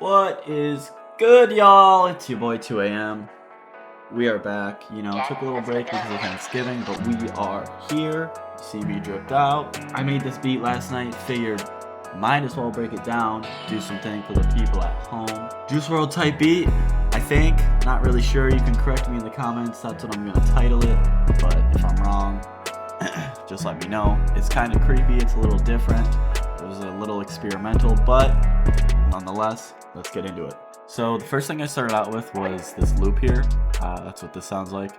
What is good, y'all? It's your boy 2 AM. We are back. You know, took a little break because of Thanksgiving, but we are here. You see me dripped out. I made this beat last night, figured might as well break it down, do something for the people at home. Juice WRLD type beat, I think. Not really sure. You can correct me in the comments. That's what I'm gonna title it. But if I'm wrong, just let me know. It's kind of creepy. It's a little different. It was a little experimental, but nonetheless, let's get into it. So the first thing I started out with was this loop here. That's what this sounds like.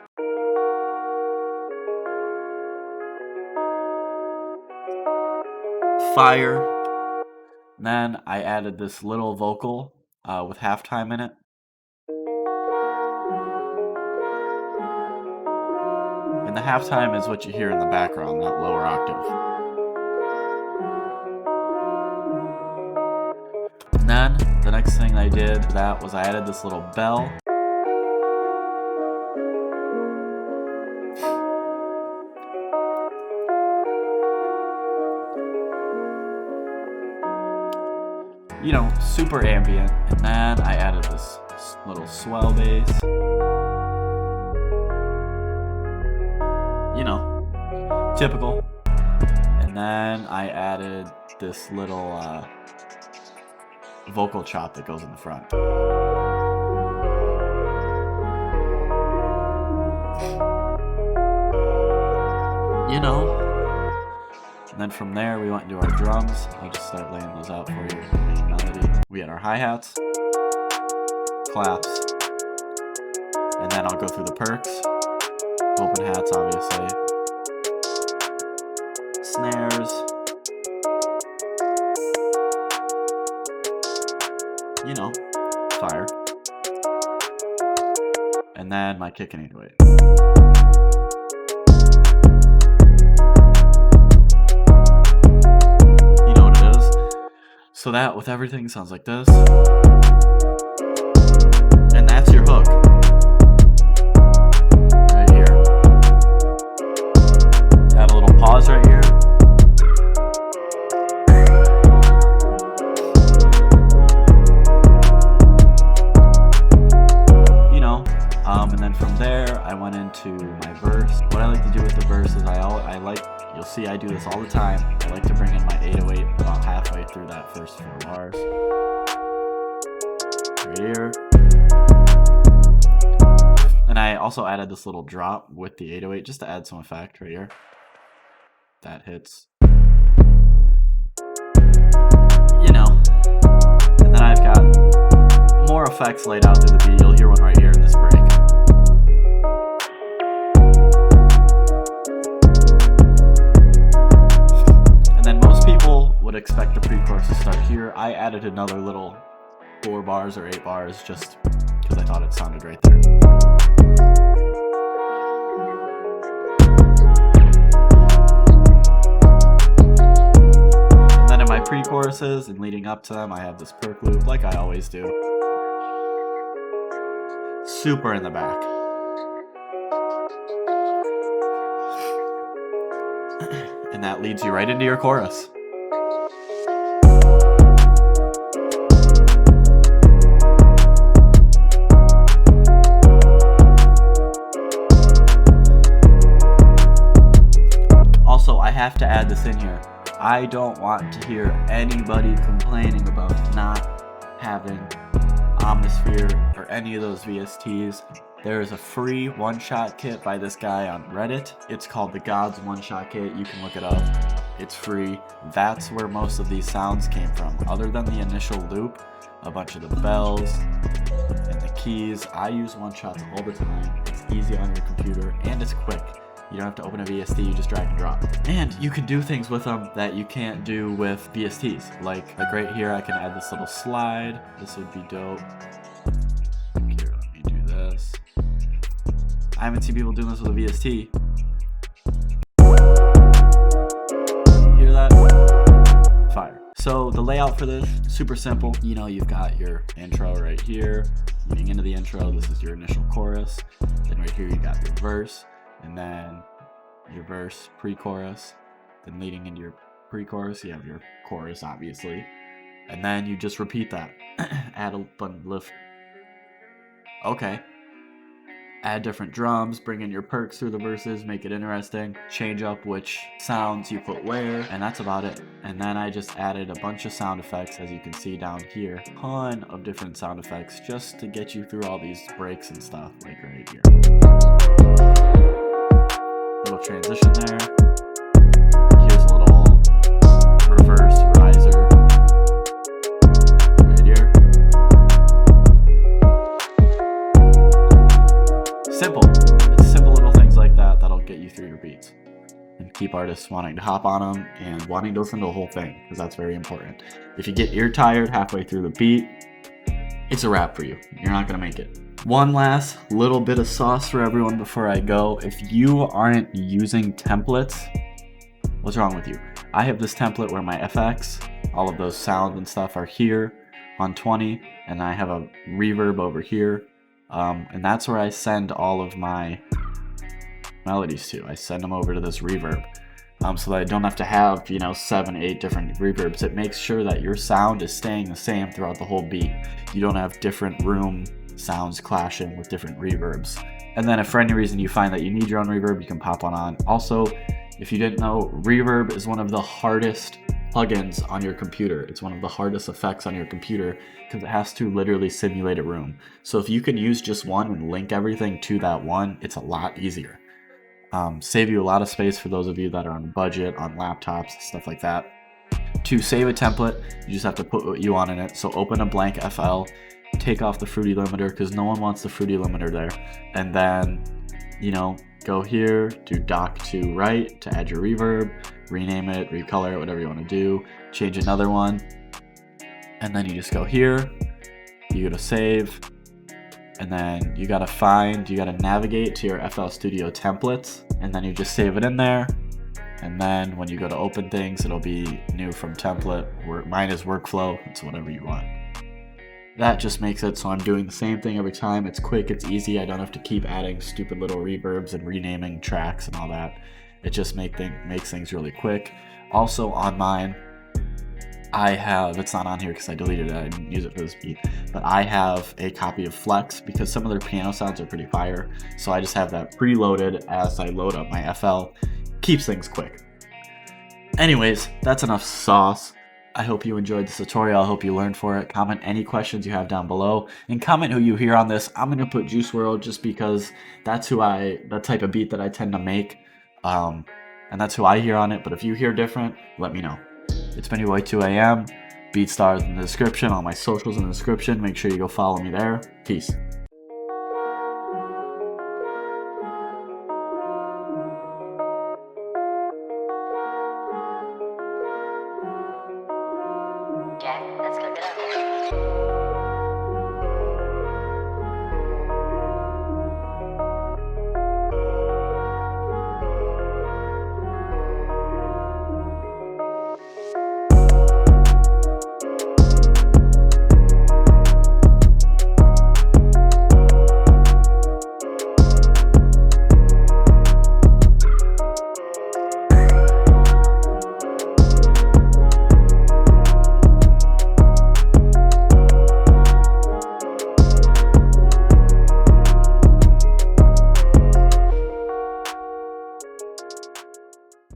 Fire. And then I added this little vocal with halftime in it. And the halftime is what you hear in the background, that lower octave. And then the next thing I did that was I added this little bell. You know, super ambient. And then I added this little swell bass. You know, typical. And then I added this little vocal chop that goes in the front. You know. And then from there we went into our drums. I'll just start laying those out for you. Main melody. We had our hi-hats, claps, and then I'll go through the perks. Open hats, obviously. Snares. You know, fire. And then my kick and 808. You know what it is. So that with everything sounds like this. And that's your hook. Right here. Add a little pause right here. And then from there, I went into my verse. What I like to do with the verse is you'll see I do this all the time. I like to bring in my 808 about halfway through that first 4 bars. Right here. And I also added this little drop with the 808 just to add some effect right here. That hits. You know. And then I've got more effects laid out through the beat. You'll hear one right here in this break. Would expect the pre-chorus to start here. I added another little 4 bars or 8 bars just because I thought it sounded right there. And then in my pre-choruses and leading up to them, I have this perk loop like I always do. Super in the back. And that leads you right into your chorus. I have to add this in here. I don't want to hear anybody complaining about not having Omnisphere or any of those VSTs. There is a free one-shot kit by this guy on Reddit. It's called the God's One-Shot Kit. You can look it up. It's free. That's where most of these sounds came from. Other than the initial loop, a bunch of the bells and the keys. I use one-shots all the time. It's easy on your computer and it's quick. You don't have to open a VST, you just drag and drop. And you can do things with them that you can't do with VSTs. Like right here, I can add this little slide. This would be dope. Here, let me do this. I haven't seen people doing this with a VST. Hear that? Fire. So the layout for this, super simple. You know, you've got your intro right here. Leading into the intro, this is your initial chorus. Then right here, you got your verse. And then your verse, pre-chorus. Then leading into your pre-chorus, you have your chorus, obviously. And then you just repeat that. Add a button lift. Okay. Add different drums, bring in your perks through the verses, make it interesting, change up which sounds you put where, and that's about it. And then I just added a bunch of sound effects, as you can see down here. Ton of different sound effects just to get you through all these breaks and stuff, like right here. Little transition there. Here's a little reverse riser. Right here. Simple. It's simple little things like that that'll get you through your beats and keep artists wanting to hop on them and wanting to listen to the whole thing, because that's very important. If you get ear tired halfway through the beat, it's a wrap for you. You're not gonna make it. One last little bit of sauce for everyone before I go. If you aren't using templates, what's wrong with you? I have this template where my FX, all of those sounds and stuff are here on 20, and I have a reverb over here. And that's where I send all of my melodies to. I send them over to this reverb, so that I don't have to have, 7, 8 different reverbs. It makes sure that your sound is staying the same throughout the whole beat. You don't have different room sounds clashing with different reverbs. And then if for any reason you find that you need your own reverb, you can pop one on. Also, if you didn't know, reverb is one of the hardest plugins on your computer. It's one of the hardest effects on your computer because it has to literally simulate a room. So if you can use just one and link everything to that one, it's a lot easier. Save you a lot of space for those of you that are on a budget, on laptops, stuff like that. To save a template, you just have to put what you want in it. So open a blank FL, take off the fruity limiter because no one wants the fruity limiter there. And then, go here, do dock to right to add your reverb, rename it, recolor it, whatever you want to do, change another one. And then you just go here, you go to save, and then you gotta navigate to your FL Studio templates, and then you just save it in there. And then when you go to open things, it'll be new from template. Mine is workflow, it's whatever you want. That just makes it so I'm doing the same thing every time. It's quick, it's easy. I don't have to keep adding stupid little reverbs and renaming tracks and all that. It just makes things really quick. Also on mine, I have, it's not on here because I deleted it, I didn't use it for this beat, but I have a copy of Flex because some of their piano sounds are pretty fire. So I just have that preloaded as I load up my FL. Keeps things quick. Anyways, that's enough sauce. I hope you enjoyed this tutorial. I hope you learned for it. Comment any questions you have down below and comment who you hear on this. I'm going to put Juice WRLD just because that's the type of beat that I tend to make. And that's who I hear on it. But if you hear different, let me know. It's been your boy 2AM. BeatStars in the description. All my socials in the description. Make sure you go follow me there. Peace. Jack, let's go.